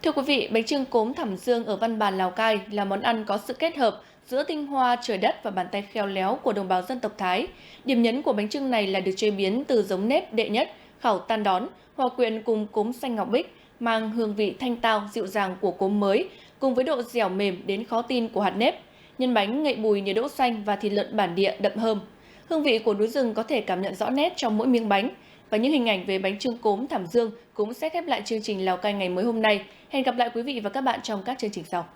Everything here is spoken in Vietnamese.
Thưa quý vị, bánh chưng cốm Thẳm Dương ở Văn Bản, Lào Cai là món ăn có sự kết hợp giữa tinh hoa trời đất và bàn tay khéo léo của đồng bào dân tộc Thái. Điểm nhấn của bánh chưng này là được chế biến từ giống nếp đệ nhất, khảo tan đón, hòa quyện cùng cốm xanh ngọc bích, mang hương vị thanh tao dịu dàng của cốm mới, cùng với độ dẻo mềm đến khó tin của hạt nếp. Nhân bánh ngậy bùi nhờ đỗ xanh và thịt lợn bản địa đậm thơm. Hương vị của núi rừng có thể cảm nhận rõ nét trong mỗi miếng bánh. Và những hình ảnh về bánh chưng cốm Thẳm Dương cũng sẽ khép lại chương trình Lào Cai ngày mới hôm nay. Hẹn gặp lại quý vị và các bạn trong các chương trình sau.